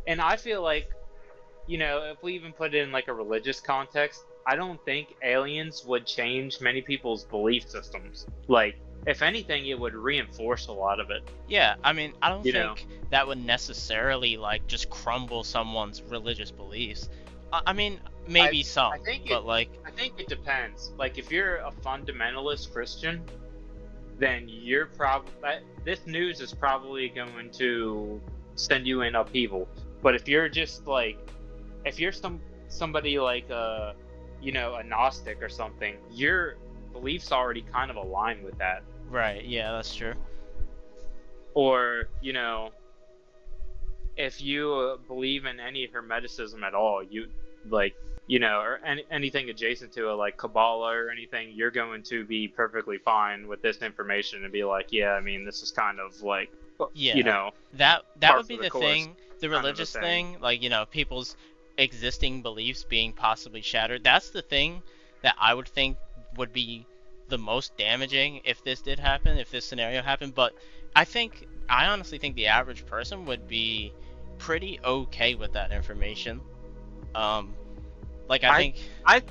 And I feel like, if we even put it in like a religious context, I don't think aliens would change many people's belief systems. Like, if anything, it would reinforce a lot of it. Yeah, I mean, I don't You know, think that would necessarily like just crumble someone's religious beliefs. I mean, I maybe I some, think it but like, I think it depends. Like, if you're a fundamentalist Christian, then you're probably this news is probably going to send you in upheaval. But if you're just like, if you're somebody like a Gnostic or something, your beliefs already kind of align with that. right? Yeah, that's true. Or if you believe in any hermeticism at all, you like or anything adjacent to it, like Kabbalah or anything, you're going to be perfectly fine with this information and be like, yeah, I mean, this is kind of like, Yeah, that par would be for the the course thing, the kind of a religious thing. thing, like, people's existing beliefs being possibly shattered. That's the thing that I would think would be the most damaging if this did happen, if this scenario happened. But I honestly think the average person would be pretty okay with that information. Um, like I I think I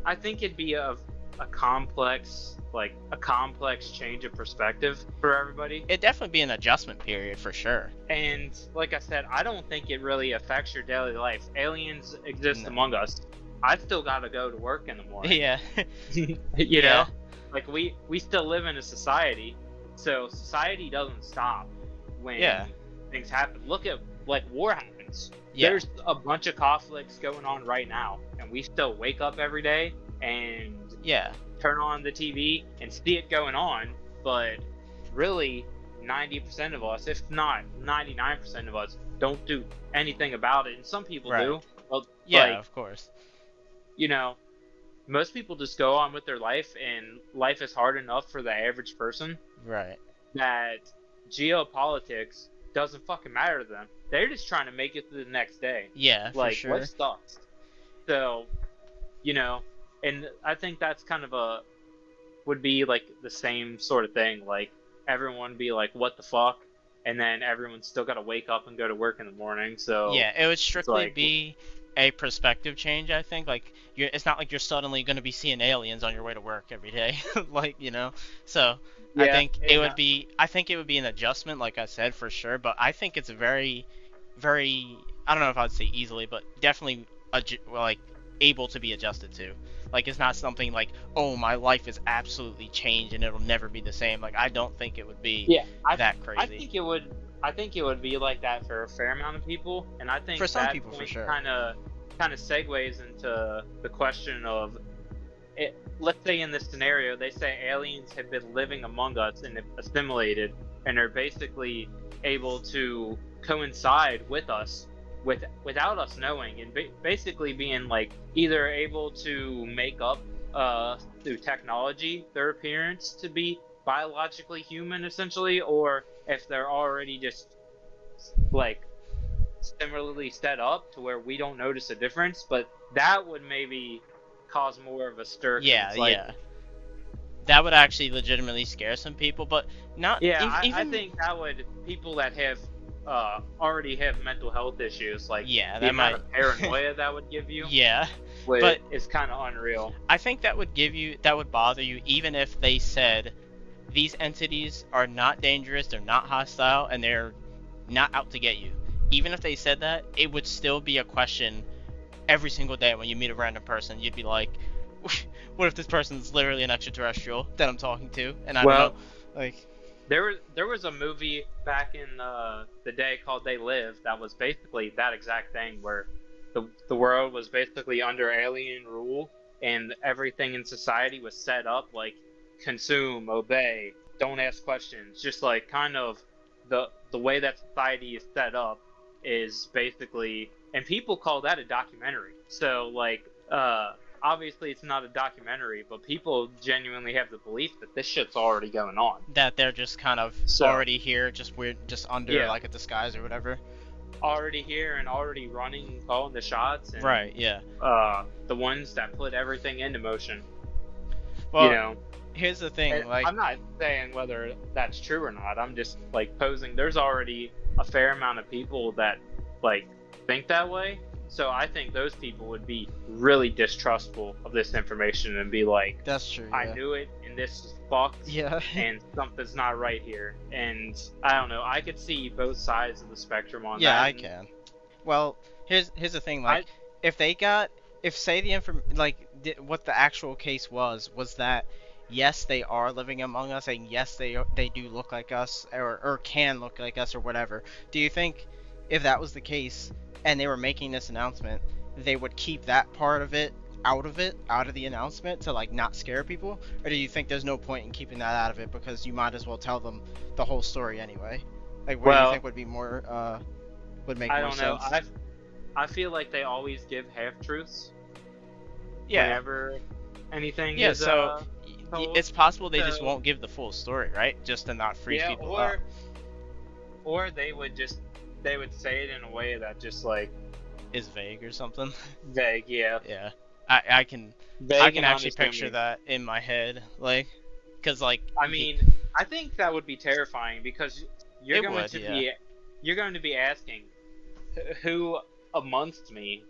I think it'd be a complex change of perspective for everybody. it'd definitely be an adjustment period for sure. And like I said, I don't think it really affects your daily life. Aliens exist No. among us. I've still got to go to work in the morning. Yeah. you Yeah. know, like we still live in a society, so society doesn't stop when Yeah. things happen. Look at like war happens. Yeah. There's a bunch of conflicts going on right now, and we still wake up every day and Yeah. turn on the TV and see it going on. But really, 90% of us, if not 99% of us, don't do anything about it. And some people Right. do. Well, Yeah, like, of course. you know, most people just go on with their life, and life is hard enough for the average person Right. that geopolitics doesn't fucking matter to them. They're just trying to make it to the next day. Yeah, for Like, sure. what sucks? So, you know, and I think that's kind of would be like the same sort of thing. Like, everyone be like, what the fuck? And then everyone's still got to wake up and go to work in the morning. So, Yeah, it would it's strictly like, be a perspective change, I think. Like, it's not like you're suddenly going to be seeing aliens on your way to work every day, like, So, yeah, and I think it would be an adjustment, like I said, for sure. But I think it's very, very, I don't know if I'd say easily, but definitely, like, able to be adjusted to. Like, it's not something like, oh, my life is absolutely changed and it'll never be the same. Like, I don't think it would be yeah, that I crazy. think it would. I think it would be like that for a fair amount of people, and I think For some that people, for point sure. kind of segues into the question of it. Let's say in this scenario, they say aliens have been living among us and have assimilated, and are basically able to coincide with us without us knowing, and basically being like either able to make up through technology their appearance to be biologically human essentially, or if they're already just like similarly set up to where we don't notice a difference. But that would maybe cause more of a stir. Yeah, it's like, yeah. That would actually legitimately scare some people, but not yeah, I even. think that would, people that have already have mental health issues, like Yeah, the that amount might. of paranoia that would give you Yeah, but is kind of unreal. I think that would bother you even if they said these entities are not dangerous, they're not hostile, and they're not out to get you. Even if they said that, it would still be a question every single day when you meet a random person. You'd be like, what if this person's literally an extraterrestrial that I'm talking to, and I don't Well, know, like. there was a movie back in the day called They Live that was basically that exact thing, where the world was basically under alien rule, and everything in society was set up like consume, obey, don't ask questions. Just like kind of the way that society is set up is basically, and people call that a documentary. So like obviously it's not a documentary, but people genuinely have the belief that this shit's already going on. That they're just kind of So already here, just weird, just under yeah, like a disguise or whatever. already here and already running and calling the shots, and Right. Yeah. the ones that put everything into motion. Well, You know, here's the thing. and Like, I'm not saying whether that's true or not. I'm just like posing. There's already a fair amount of people that like think that way. So I think those people would be really distrustful of this information and be like, That's true. Yeah. I knew it, and this is fucked, Yeah. and something's not right here. And I don't know. I could see both sides of the spectrum on that. Yeah, I can. Well, here's the thing. Like, if say the what the actual case was that yes, they are living among us, and yes, they do look like us, or can look like us, or whatever. Do you think if that was the case and they were making this announcement, they would keep that part of it out of the announcement to like not scare people, or do you think there's no point in keeping that out of it because you might as well tell them the whole story anyway? Like, what do you think would be more would make more sense? I don't know. I feel like they always give half truths. Yeah. Whenever anything yeah, is so told. it's possible they just won't give the full story, right? Just to not freak people out. Or they would say it in a way that just like is vague or something. Vague, yeah. Yeah. I can actually picture that in my head, like, cause like. I mean, I think that would be terrifying because you're going to be asking who amongst me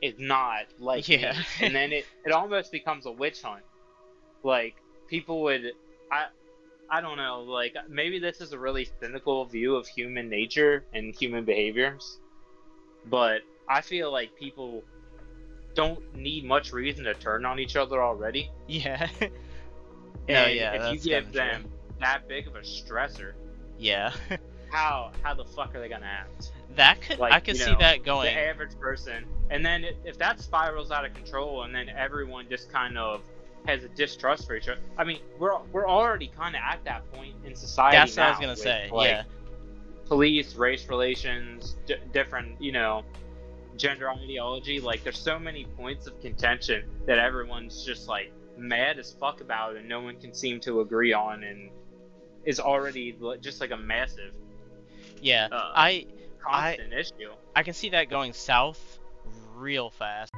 is not like me, and then it almost becomes a witch hunt. Like, people would, I don't know, like, maybe this is a really cynical view of human nature and human behaviors, but I feel like people don't need much reason to turn on each other already. Yeah. And if you give them that big of a stressor, how the fuck are they gonna act? That could, like, I could see that going. The average person, and then if that spirals out of control, and then everyone just kind of has a distrust for each other. I mean, we're already kind of at that point in society. That's now, what I was gonna say. Like, police, race relations, different, gender ideology. Like, there's so many points of contention that everyone's just like mad as fuck about, and no one can seem to agree on, and is already just like a massive constant issue. I can see that going south real fast.